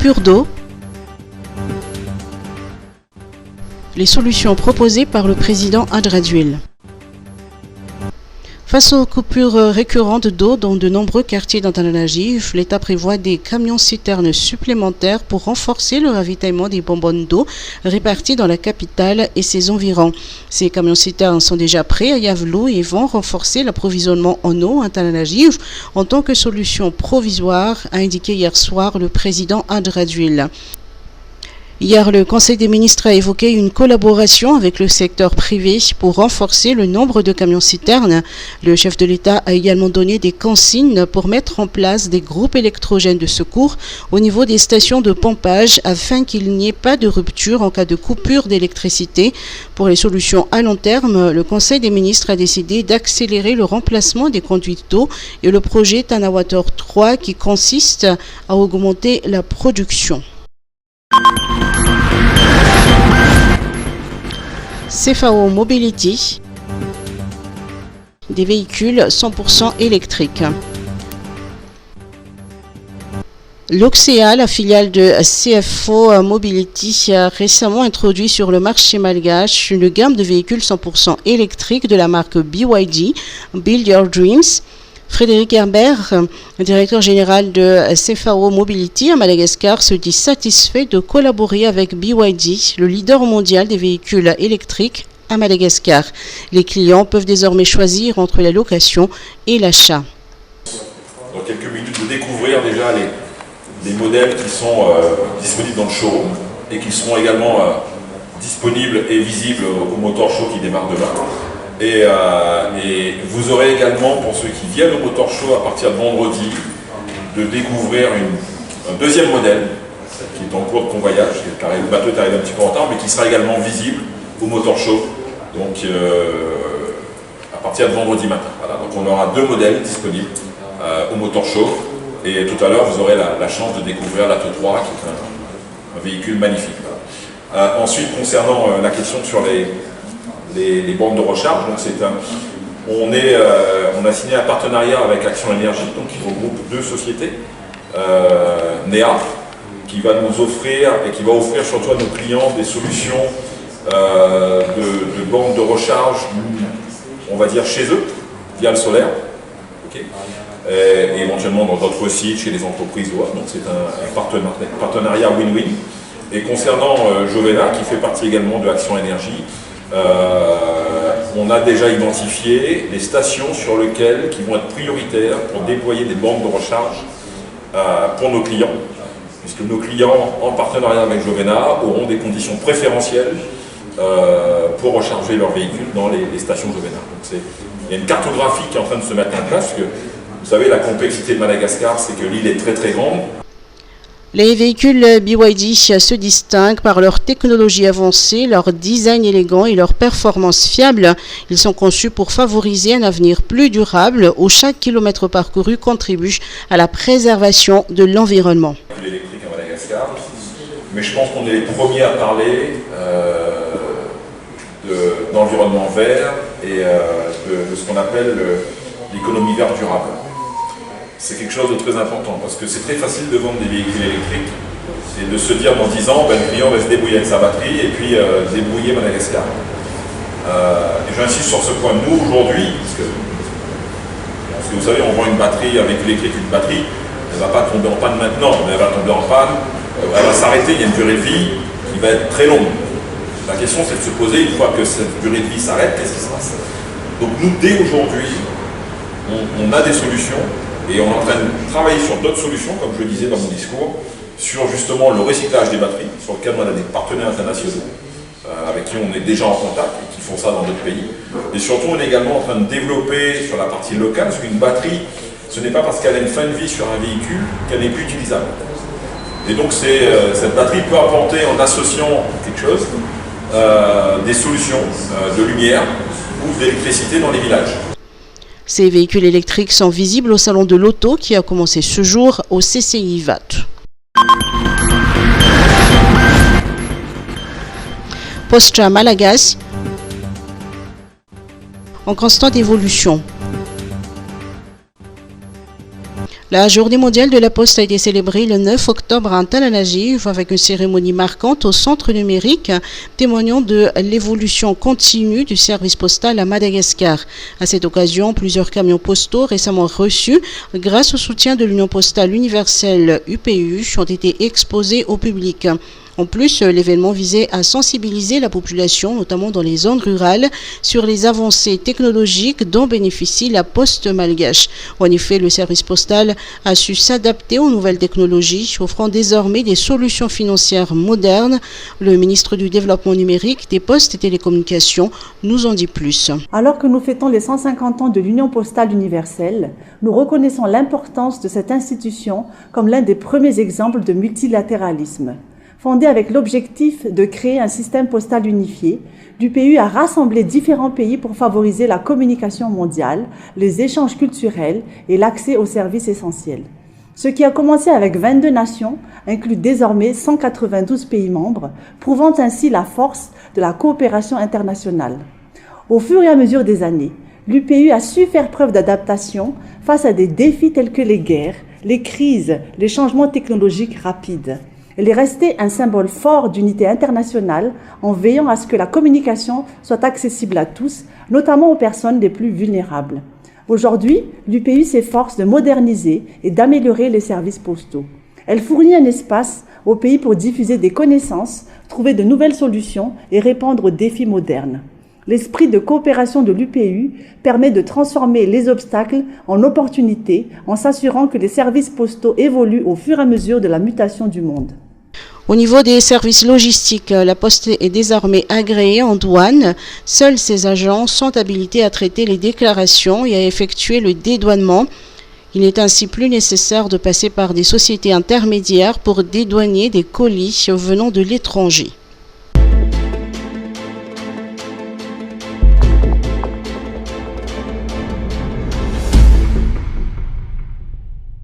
coupures d'eau. Les solutions proposées par le président Adraduil. Face aux coupures récurrentes d'eau dans de nombreux quartiers d'Antananarivo, l'État prévoit des camions-citernes supplémentaires pour renforcer le ravitaillement des bonbonnes d'eau réparties dans la capitale et ses environs. Ces camions-citernes sont déjà prêts à Yavelou et vont renforcer l'approvisionnement en eau à Antananarivo en tant que solution provisoire, a indiqué hier soir le président Adraduil. Hier, le Conseil des ministres a évoqué une collaboration avec le secteur privé pour renforcer le nombre de camions-citernes. Le chef de l'État a également donné des consignes pour mettre en place des groupes électrogènes de secours au niveau des stations de pompage afin qu'il n'y ait pas de rupture en cas de coupure d'électricité. Pour les solutions à long terme, le Conseil des ministres a décidé d'accélérer le remplacement des conduites d'eau et le projet Tanawater 3 qui consiste à augmenter la production. CFAO Mobility, des véhicules 100% électriques. L'Oxea, la filiale de CFAO Mobility, a récemment introduit sur le marché malgache une gamme de véhicules 100% électriques de la marque BYD, Build Your Dreams. Frédéric Herbert, directeur général de CFAO Mobility à Madagascar, se dit satisfait de collaborer avec BYD, le leader mondial des véhicules électriques à Madagascar. Les clients peuvent désormais choisir entre la location et l'achat. Dans quelques minutes, de découvrir déjà les modèles qui sont disponibles dans le showroom et qui seront également disponibles et visibles au Motor Show qui démarre demain. Et vous aurez également, pour ceux qui viennent au Motor Show à partir de vendredi, de découvrir un deuxième modèle qui est en cours de convoyage. Le bateau est arrivé un petit peu en retard, mais qui sera également visible au Motor Show, donc à partir de vendredi matin. Voilà, donc on aura deux modèles disponibles au Motor Show. Et tout à l'heure, vous aurez la chance de découvrir l'Ato 3, qui est un véhicule magnifique. Voilà. Ensuite, concernant la question sur les bornes de recharge, donc on a signé un partenariat avec Action Énergie, donc qui regroupe deux sociétés, NEA, qui va nous offrir et qui va offrir surtout à nos clients des solutions de bornes de recharge, on va dire chez eux, via le solaire, okay. Et éventuellement dans d'autres sites, chez les entreprises, donc c'est un partenariat win-win. Et concernant Jovena, qui fait partie également de Action Énergie, on a déjà identifié les stations sur lesquelles qui vont être prioritaires pour déployer des bornes de recharge pour nos clients, puisque nos clients, en partenariat avec Jovena, auront des conditions préférentielles pour recharger leurs véhicules dans les stations Jovena. Donc il y a une cartographie qui est en train de se mettre en place, parce que vous savez, la complexité de Madagascar, c'est que l'île est très très grande. Les véhicules BYD se distinguent par leur technologie avancée, leur design élégant et leur performance fiable. Ils sont conçus pour favoriser un avenir plus durable où chaque kilomètre parcouru contribue à la préservation de l'environnement. Électrique à Madagascar, mais je pense qu'on est les premiers à parler d'environnement vert et de ce qu'on appelle l'économie verte durable. C'est quelque chose de très important parce que c'est très facile de vendre des véhicules électriques et de se dire dans 10 ans, le client va se débrouiller avec sa batterie et puis débrouiller Madagascar. Et j'insiste sur ce point. Nous aujourd'hui, parce que vous savez, on vend une batterie avec électrique, une batterie, elle ne va pas tomber en panne maintenant, mais elle va tomber en panne, elle va s'arrêter, il y a une durée de vie qui va être très longue. La question c'est de se poser, une fois que cette durée de vie s'arrête, qu'est-ce qui se passe? Donc nous, dès aujourd'hui, on a des solutions. Et on est en train de travailler sur d'autres solutions, comme je le disais dans mon discours, sur justement le recyclage des batteries, sur lequel on a des partenaires internationaux avec qui on est déjà en contact et qui font ça dans d'autres pays. Et surtout, on est également en train de développer sur la partie locale, parce qu'une batterie, ce n'est pas parce qu'elle a une fin de vie sur un véhicule qu'elle n'est plus utilisable. Et donc cette batterie peut apporter, en associant quelque chose, des solutions de lumière ou d'électricité dans les villages. Ces véhicules électriques sont visibles au salon de l'auto qui a commencé ce jour au CCI VAT. Postra Malagasy, en constante évolution. La journée mondiale de la Poste a été célébrée le 9 octobre à Antananarivo avec une cérémonie marquante au centre numérique, témoignant de l'évolution continue du service postal à Madagascar. À cette occasion, plusieurs camions postaux récemment reçus, grâce au soutien de l'Union postale universelle UPU, ont été exposés au public. En plus, l'événement visait à sensibiliser la population, notamment dans les zones rurales, sur les avancées technologiques dont bénéficie la Poste malgache. En effet, le service postal a su s'adapter aux nouvelles technologies, offrant désormais des solutions financières modernes. Le ministre du Développement numérique, des Postes et Télécommunications nous en dit plus. Alors que nous fêtons les 150 ans de l'Union postale universelle, nous reconnaissons l'importance de cette institution comme l'un des premiers exemples de multilatéralisme. Fondée avec l'objectif de créer un système postal unifié, l'UPU a rassemblé différents pays pour favoriser la communication mondiale, les échanges culturels et l'accès aux services essentiels. Ce qui a commencé avec 22 nations inclut désormais 192 pays membres, prouvant ainsi la force de la coopération internationale. Au fur et à mesure des années, l'UPU a su faire preuve d'adaptation face à des défis tels que les guerres, les crises, les changements technologiques rapides. Elle est restée un symbole fort d'unité internationale en veillant à ce que la communication soit accessible à tous, notamment aux personnes les plus vulnérables. Aujourd'hui, l'UPU s'efforce de moderniser et d'améliorer les services postaux. Elle fournit un espace au pays pour diffuser des connaissances, trouver de nouvelles solutions et répondre aux défis modernes. L'esprit de coopération de l'UPU permet de transformer les obstacles en opportunités en s'assurant que les services postaux évoluent au fur et à mesure de la mutation du monde. Au niveau des services logistiques, la Poste est désormais agréée en douane. Seuls ses agents sont habilités à traiter les déclarations et à effectuer le dédouanement. Il n'est ainsi plus nécessaire de passer par des sociétés intermédiaires pour dédouaner des colis venant de l'étranger.